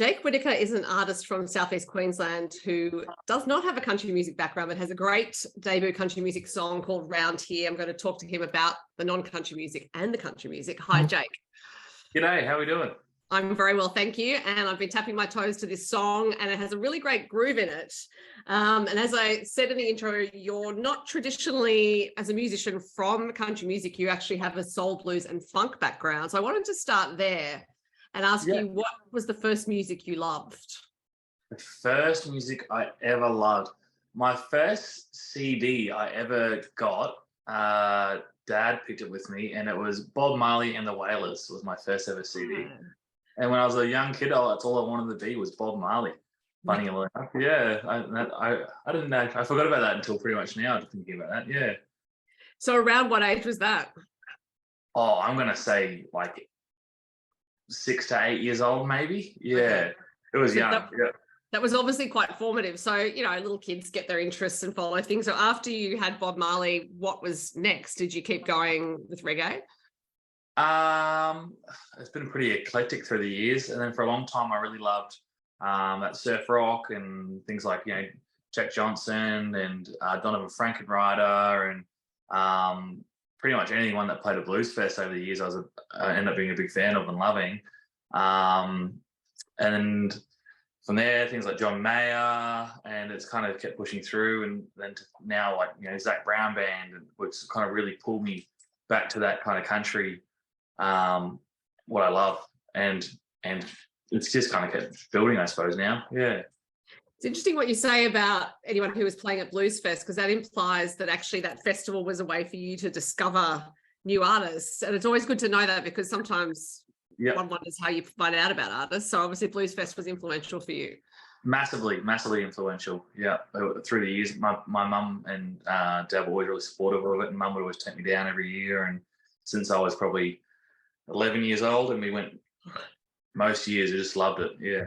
Jake Whittaker is an artist from Southeast Queensland who does not have a country music background, but has a great debut country music song called Round Here. I'm going to talk to him about the non-country music and the country music. Hi, Jake. G'day, how are we doing? I'm very well, thank you. And I've been tapping my toes to this song and it has a really great groove in it. And as I said in the intro, you're not traditionally, as a musician from country music, you actually have a soul, blues and funk background. So I wanted to start there and ask you, what was the first music you loved? The first music I ever loved. My first CD I ever got, Dad picked it with me, and it was Bob Marley and the Wailers was my first ever CD. And when I was a young kid, that's all I wanted to be was Bob Marley. Funny enough, yeah. I didn't know. I forgot about that until pretty much now. Just thinking about that, yeah. So around what age was that? Oh, I'm gonna say like 6 to 8 years old, maybe. Yeah, okay. It was young. That was obviously quite formative. So, you know, little kids get their interests and follow things. So after you had Bob Marley, what was next? Did you keep going with reggae? It's been pretty eclectic through the years. And then for a long time, I really loved that surf rock and things like, you know, Jack Johnson and Donovan Frankenrider and pretty much anyone that played a blues fest over the years, I ended up being a big fan of and loving. And from there, things like John Mayer, and it's kind of kept pushing through, and then to now, like, you know, Zach Brown Band, which kind of really pulled me back to that kind of country, what I love, and it's just kind of kept building, I suppose, now. Yeah. It's interesting what you say about anyone who was playing at Blues Fest, because that implies that actually that festival was a way for you to discover new artists. And it's always good to know that, because sometimes one wonders how you find out about artists. So obviously Blues Fest was influential for you. Massively influential. Yeah. Through the years, my mum and dad were always really supportive of it, and mum would always take me down every year. And since I was probably 11 years old, and we went most years, I just loved it. Yeah.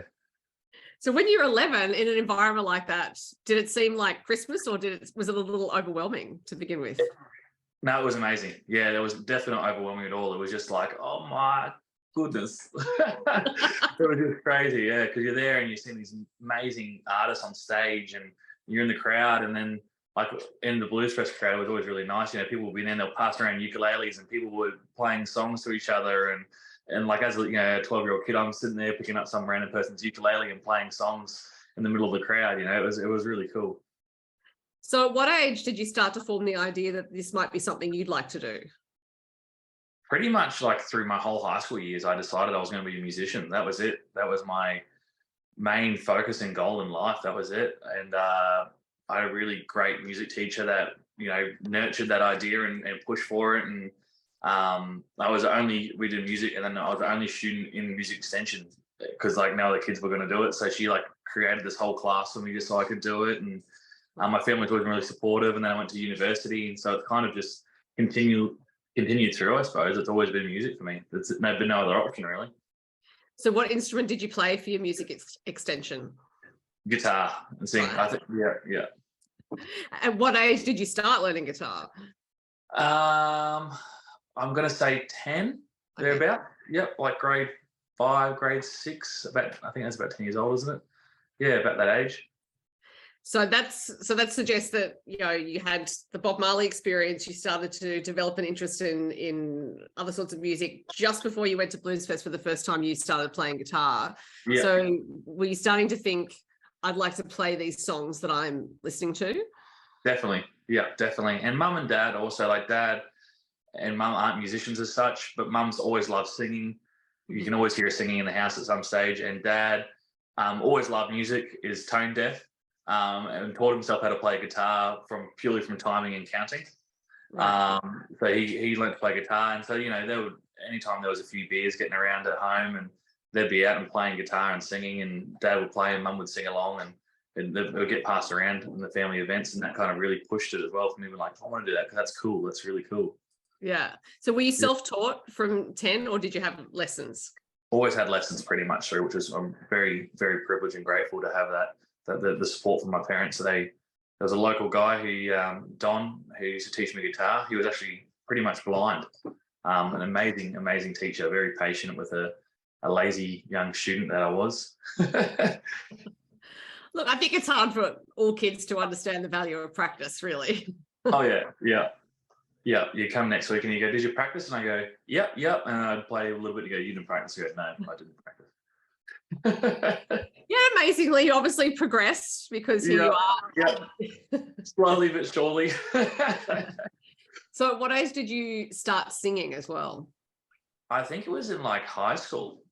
So when you were 11 in an environment like that, did it seem like Christmas, or was it a little overwhelming to begin with? No, it was amazing. Yeah, there was definitely not overwhelming at all. It was just like, oh my goodness. It was just crazy, yeah, because you're there and you're seeing these amazing artists on stage and you're in the crowd, and then like in the Blues Fest crowd, it was always really nice. You know, people would be there and they'll pass around ukuleles and people were playing songs to each other, and like, as a 12-year-old kid, I'm sitting there picking up some random person's ukulele and playing songs in the middle of the crowd. You know, it was really cool. So at what age did you start to form the idea that this might be something you'd like to do? Pretty much like through my whole high school years, I decided I was going to be a musician. That was it. That was my main focus and goal in life. That was it. And I had a really great music teacher that, you know, nurtured that idea and pushed for it. And we did music, and then I was the only student in music extension, because like no other kids were going to do it. So she like created this whole class for me just so I could do it. And my family was always really supportive, and then I went to university. And so it's kind of just continued through, I suppose. It's always been music for me. There's been no other option, really. So what instrument did you play for your music extension? Guitar and sing. Right. I think, yeah. At what age did you start learning guitar? I'm going to say 10, thereabout. Yep, like grade 5, grade 6. I think that's about 10 years old, isn't it? Yeah, about that age. So that suggests that, you know, you had the Bob Marley experience. You started to develop an interest in other sorts of music just before you went to Blues Fest for the first time. You started playing guitar. Yeah. So were you starting to think, I'd like to play these songs that I'm listening to? Definitely. Yeah, definitely. And mum and dad also, like dad and mum aren't musicians as such, but mum's always loved singing. You can always hear her singing in the house at some stage. And dad always loved music, is tone deaf, and taught himself how to play guitar purely from timing and counting. Right. So he learned to play guitar. And so, you know, anytime there was a few beers getting around at home, and they'd be out and playing guitar and singing, and dad would play and mum would sing along, and it would get passed around in the family events, and that kind of really pushed it as well for me. Like, I want to do that because that's cool. That's really cool. Yeah. So were you self-taught from 10, or did you have lessons? Always had lessons pretty much through, which is, I'm very, very privileged and grateful to have the support from my parents. So there was a local guy Don, who used to teach me guitar. He was actually pretty much blind. An amazing teacher, very patient with a a lazy young student that I was. Look, I think it's hard for all kids to understand the value of practice, really. Oh yeah, yeah. Yeah, you come next week and you go, did you practice? And I go, yep. And I'd play a little bit and you go, you didn't practice. You go, no, I didn't practice. Yeah, amazingly, you obviously progressed because here you are. Yeah, slowly but surely. So at what age did you start singing as well? I think it was in like high school,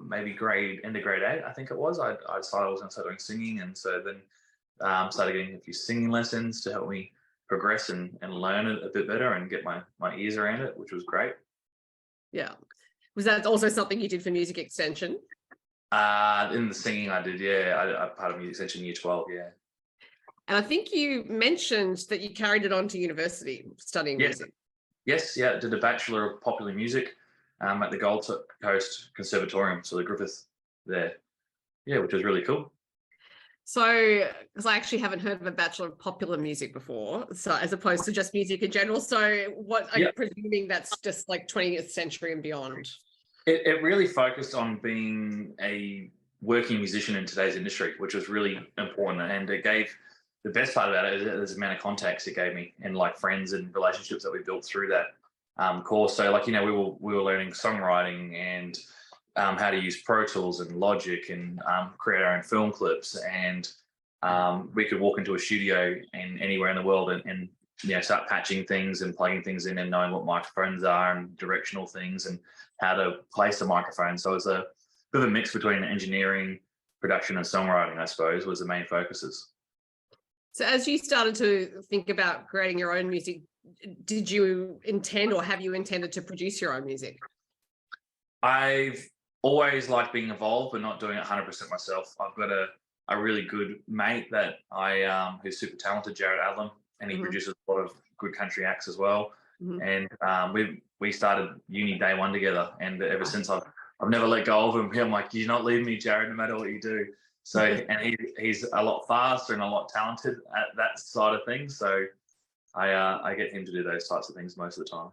maybe end of grade 8, I think it was. I decided I was going to start doing singing. And so then started getting a few singing lessons to help me progress and learn it a bit better and get my ears around it, which was great. Yeah. Was that also something you did for music extension? In the singing I did, yeah. I part of music extension year 12, yeah. And I think you mentioned that you carried it on to university studying music. Yes, yeah. Did a Bachelor of Popular Music at the Gold Coast Conservatorium, so the Griffith there. Yeah, which was really cool. So, because I actually haven't heard of a Bachelor of Popular Music before, so as opposed to just music in general. So what are you presuming that's just like 20th century and beyond? It really focused on being a working musician in today's industry, which was really important. And it gave, the best part about it is the amount of contacts it gave me and like friends and relationships that we built through that course. So like, you know, we were learning songwriting and how to use Pro Tools and Logic and create our own film clips. And we could walk into a studio in anywhere in the world and you know, start patching things and plugging things in and knowing what microphones are and directional things and how to place a microphone. So it's a bit of a mix between engineering, production and songwriting, I suppose, was the main focuses. So as you started to think about creating your own music, did you intend or have you intended to produce your own music? I've always liked being involved but not doing it 100% myself. I've got a really good mate that who's super talented, Jared Adlam, and he produces a lot of good country acts as well. And we started uni day one together, and ever since I've never let go of him. I'm like, you're not leaving me, Jared, no matter what you do. So, and he's a lot faster and a lot talented at that side of things. So I get him to do those types of things most of the time.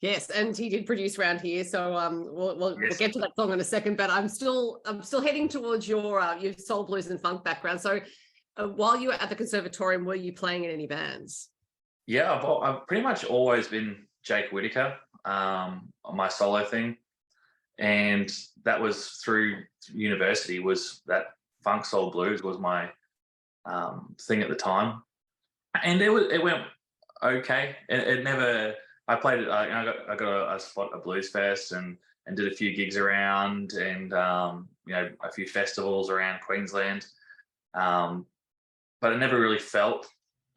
Yes, and he did produce around here, so we'll get to that song in a second. But I'm still heading towards your soul, blues, and funk background. So, while you were at the conservatorium, were you playing in any bands? Yeah, I've pretty much always been Jake Whittaker on my solo thing, and that was through university. Was that funk, soul, blues was my thing at the time, and it went okay. It never. I played it. I got a spot at Blues Fest and did a few gigs around and you know, a few festivals around Queensland, but it never really felt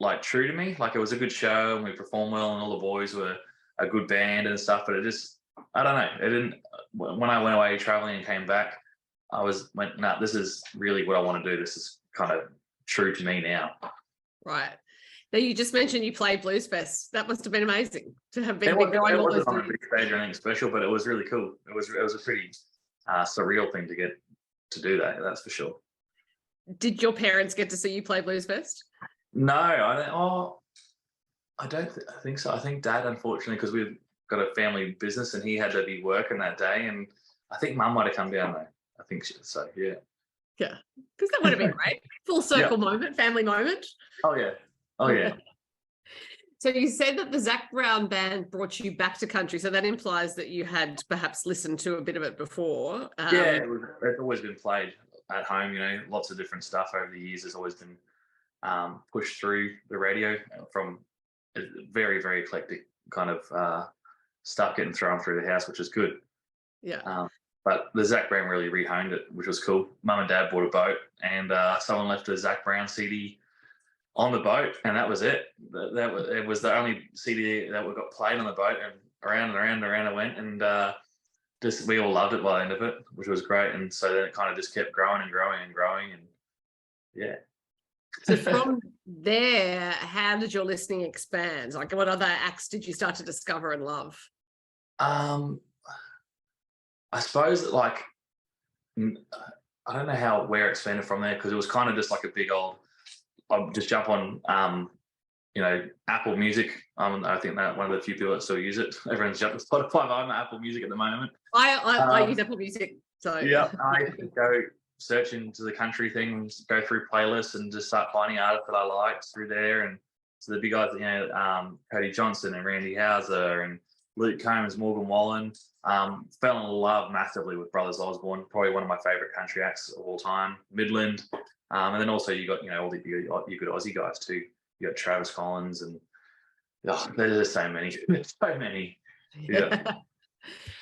like true to me. Like it was a good show and we performed well and all the boys were a good band and stuff, but it just, I don't know. It didn't. When I went away traveling and came back, went, nah, this is really what I want to do. This is kind of true to me now. Right. Now, you just mentioned you played Blues Fest. That must have been amazing to have been going all those on a big stage or anything special, but it was really cool. It was a pretty surreal thing to get to do that. That's for sure. Did your parents get to see you play Blues Fest? No, I don't think so. I think Dad, unfortunately, because we've got a family business and he had to be working that day, and I think Mum might have come down though. I think so. Yeah. Yeah, because that would have been great. Full circle moment, family moment. Oh yeah. Oh yeah. So you said that the Zac Brown band brought you back to country, so that implies that you had perhaps listened to a bit of it before. Yeah, it's always been played at home. You know, lots of different stuff over the years has always been pushed through the radio from very, very eclectic kind of stuff getting thrown through the house, which is good. Yeah. But the Zac Brown really re-honed it, which was cool. Mum and Dad bought a boat, and someone left a Zac Brown CD on the boat, and that was it. It was the only CD that we got played on the boat, and around and around and around it went, and just we all loved it by the end of it, which was great. And so then it kind of just kept growing and growing and growing, and yeah. So from there, how did your listening expand? Like, what other acts did you start to discover and love? I suppose that, like, I don't know where it expanded from there, because it was kind of just like a big old, I'll just jump on Apple Music. I think that one of the few people that still use it. Everyone's jumped to Spotify. I'm at Apple Music at the moment. I use Apple Music. So yeah, I go search into the country things, go through playlists, and just start finding artists that I like through there. And so the big guys, Cody Johnson and Randy Houser and Luke Combs, Morgan Wallen. Fell in love massively with Brothers Osborne, probably one of my favorite country acts of all time. Midland, and then also you got all the you good Aussie guys too. You got Travis Collins, and there's so many. There's so many. Yeah.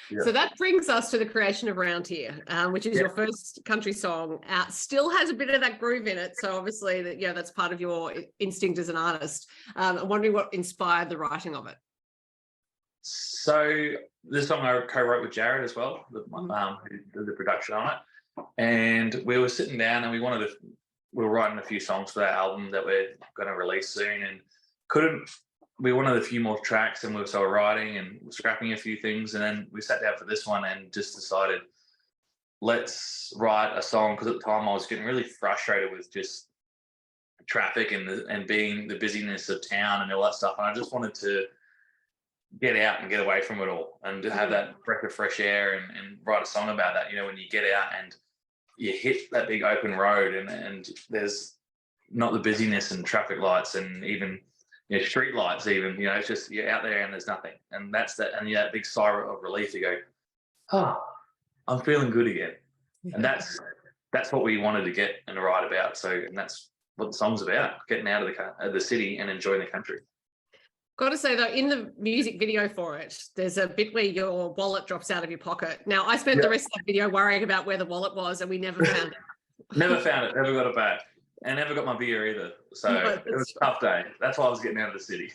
Yeah. So that brings us to the creation of Round Here, which is your first country song. Still has a bit of that groove in it. So obviously, that's part of your instinct as an artist. I'm wondering what inspired the writing of it. So this song I co-wrote with Jared as well, who did the production on it. And we were sitting down and we were writing a few songs for that album that we're going to release soon, and we wanted a few more tracks, and we were writing and scrapping a few things, and then we sat down for this one and just decided, let's write a song, because at the time I was getting really frustrated with just traffic and being the busyness of town and all that stuff, and I just wanted to get out and get away from it all and to have that breath of fresh air and write a song about that. When you get out and you hit that big open road and there's not the busyness and traffic lights and even street lights even, it's just you're out there and there's nothing. And that's that, and that big sigh of relief, you go, oh, I'm feeling good again. Yeah. And that's what we wanted to get and write about. And that's what the song's about, getting out of the city and enjoying the country. Got to say though, in the music video for it, there's a bit where your wallet drops out of your pocket. Now, I spent the rest of that video worrying about where the wallet was, and we never found it. Never found it. Never got it back. And never got my beer either. So it was a tough day. That's why I was getting out of the city.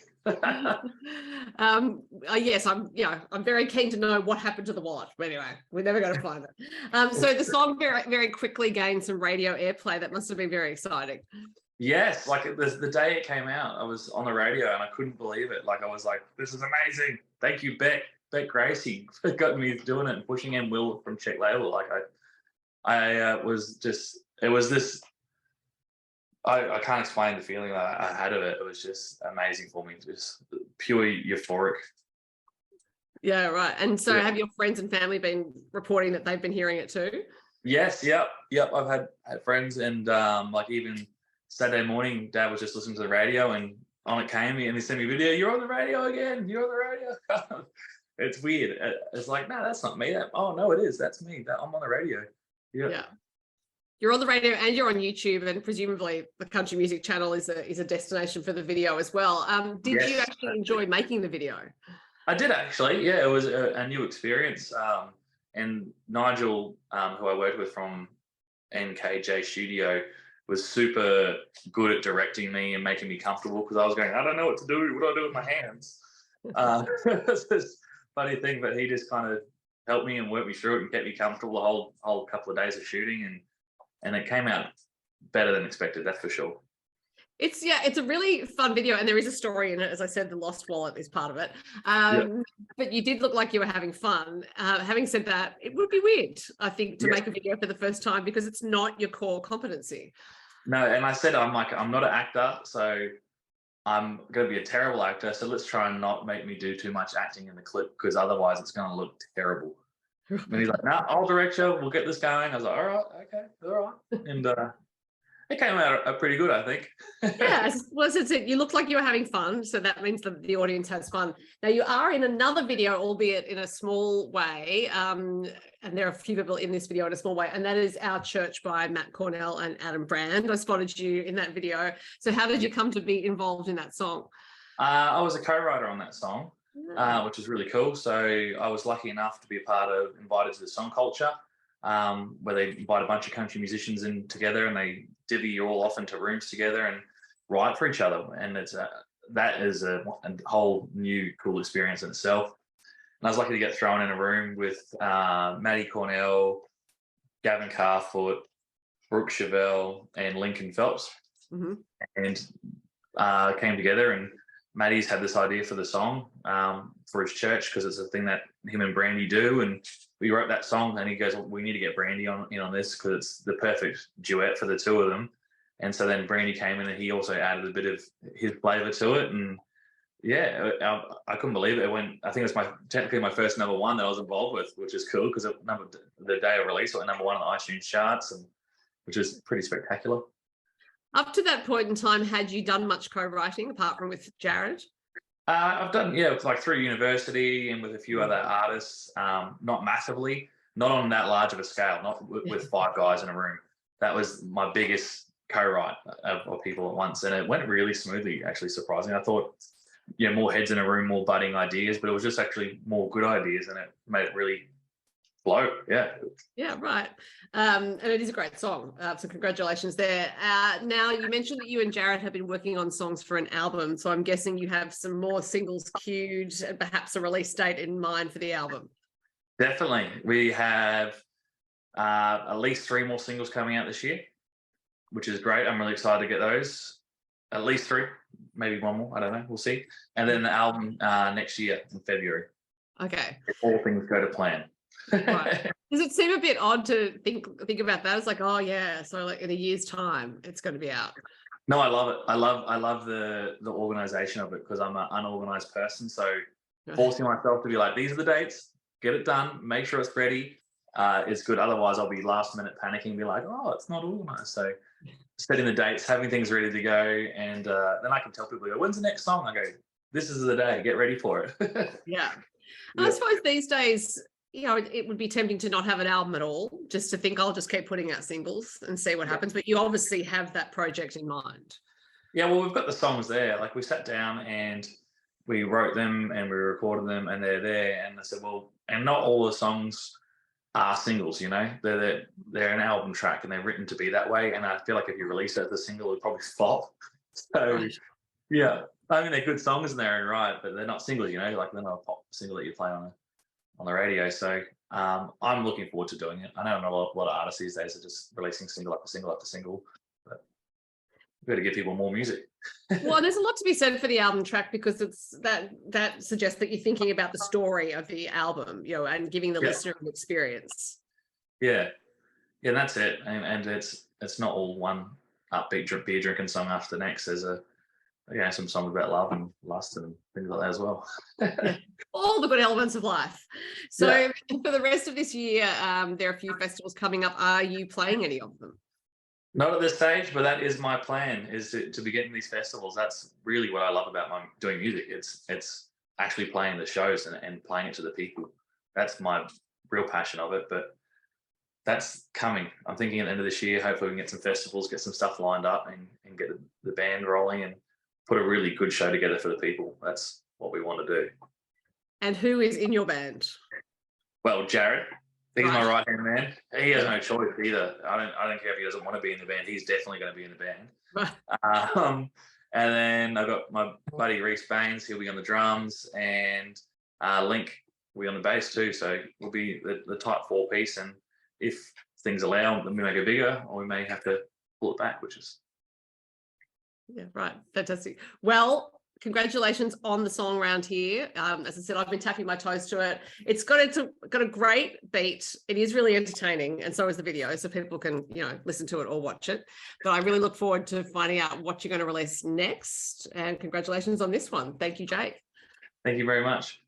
Yes, I'm very keen to know what happened to the wallet. But anyway, we're never going to find it. So the song very, very quickly gained some radio airplay. That must have been very exciting. Yes, like the day it came out, I was on the radio and I couldn't believe it. Like I was like, this is amazing. Thank you, Beck Gracie, for got me doing it and pushing in Will from Check Label. Like I was just, it was this, I can't explain the feeling that I had of it. It was just amazing for me, just pure euphoric. Yeah, right. And so have your friends and family been reporting that they've been hearing it too? Yes, yep. I've had friends, and like even Saturday morning, Dad was just listening to the radio and on it came and he sent me a video. You're on the radio again. You're on the radio. It's weird. It's like, no, that's not me. Oh no, it is. That's me. I'm on the radio. Yeah. You're on the radio and you're on YouTube, and presumably the Country Music Channel is a destination for the video as well. Did you actually enjoy making the video? I did actually. Yeah, it was a new experience. And Nigel, who I worked with from NKJ Studio, was super good at directing me and making me comfortable, because I was going, I don't know what to do. What do I do with my hands? It's this funny thing, but he just kind of helped me and worked me through it and kept me comfortable the whole couple of days of shooting, and it came out better than expected, that's for sure. It's a really fun video, and there is a story in it. As I said, the lost wallet is part of it. But you did look like you were having fun. Having said that, it would be weird, I think, to make a video for the first time, because it's not your core competency. No, and I said, I'm not an actor, so I'm going to be a terrible actor. So let's try and not make me do too much acting in the clip, because otherwise it's going to look terrible. And he's like, no, I'll direct you. We'll get this going. I was like, all right, okay, all right. And it came out pretty good, I think. Yeah, well, you look like you were having fun, so that means that the audience has fun. Now, you are in another video, albeit in a small way, and there are a few people in this video in a small way, and that is Our Church by Matt Cornell and Adam Brand. I spotted you in that video. So how did you come to be involved in that song? I was a co-writer on that song, which is really cool. So I was lucky enough to be invited to the Song Culture, where they invite a bunch of country musicians in together, and they divvy you all off into rooms together and write for each other. And that is a whole new cool experience in itself. And I was lucky to get thrown in a room with Maddie Cornell, Gavin Carfoot, Brooke Chevelle, and Lincoln Phelps. Mm-hmm. And came together, and Maddie's had this idea for the song for his church, because it's a thing that him and Brandy do. And we wrote that song, and he goes, well, we need to get Brandy in on this, because it's the perfect duet for the two of them. And so then Brandy came in and he also added a bit of his flavour to it. And yeah, I couldn't believe it. I think it was technically my first #1 that I was involved with, which is cool because the day of release, it went #1 on the iTunes charts, and which is pretty spectacular. Up to that point in time, had you done much co-writing apart from with Jared? I've done, yeah, like through university and with a few other artists, not massively, not on that large of a scale, not with 5 guys in a room. That was my biggest co-write of people at once, and it went really smoothly, actually, surprisingly. I thought, more heads in a room, more budding ideas, but it was just actually more good ideas, and it made it really flow. Yeah, right. And it is a great song. So congratulations there. Now, you mentioned that you and Jared have been working on songs for an album, so I'm guessing you have some more singles queued and perhaps a release date in mind for the album. Definitely. We have at least 3 more singles coming out this year, which is great. I'm really excited to get those. At least 3, maybe 1 more. I don't know. We'll see. And then the album next year in February. Okay. If all things go to plan. Right. Does it seem a bit odd to think about that? It's like, oh yeah, so like in a year's time, it's going to be out. No, I love it. I love the organization of it because I'm an unorganized person. So forcing myself to be like, these are the dates, get it done, make sure it's ready. It's good. Otherwise, I'll be last minute panicking and be like, oh, it's not organized. So setting the dates, having things ready to go, and then I can tell people, when's the next song? I go, this is the day. Get ready for it. Yeah. I suppose these days, it would be tempting to not have an album at all, just to think I'll just keep putting out singles and see what happens. But you obviously have that project in mind. Yeah, well, we've got the songs there. Like we sat down and we wrote them and we recorded them, and they're there. And I said, well, and not all the songs are singles, they're an album track and they're written to be that way. And I feel like if you release it as a single, it'll probably flop. So yeah, I mean, they're good songs in their own right, but they're not singles, like they're not a pop single that you play on the radio. So I'm looking forward to doing it. I know a lot of artists these days are just releasing single after single after single, but we've got to give people more music. Well, there's a lot to be said for the album track because it's that suggests that you're thinking about the story of the album, and giving the listener an experience. Yeah, that's it. And it's not all one upbeat beer drinking song after the next. There's some songs about love and lust and things like that as well. All the good elements of life. So for the rest of this year, there are a few festivals coming up. Are you playing any of them? Not at this stage, but that is my plan, is to be getting these festivals. That's really what I love about doing music. It's actually playing the shows and playing it to the people. That's my real passion of it, but that's coming. I'm thinking at the end of this year, hopefully we can get some festivals, get some stuff lined up and get the band rolling and put a really good show together for the people. That's what we want to do. And who is in your band? Well, Jared. He's my right-hand man. He has no choice either. I don't care if he doesn't want to be in the band. He's definitely going to be in the band. And then I've got my buddy Reese Baines. He'll be on the drums, and Link will be on the bass too. So we'll be the type 4-piece. And if things allow, then we make it bigger, or we may have to pull it back, which is right. Fantastic. Well, congratulations on the song Round Here. As I said, I've been tapping my toes to it. It's got a great beat. It is really entertaining, and so is the video, so people can listen to it or watch it. But I really look forward to finding out what you're going to release next. And congratulations on this one. Thank you, Jake. Thank you very much.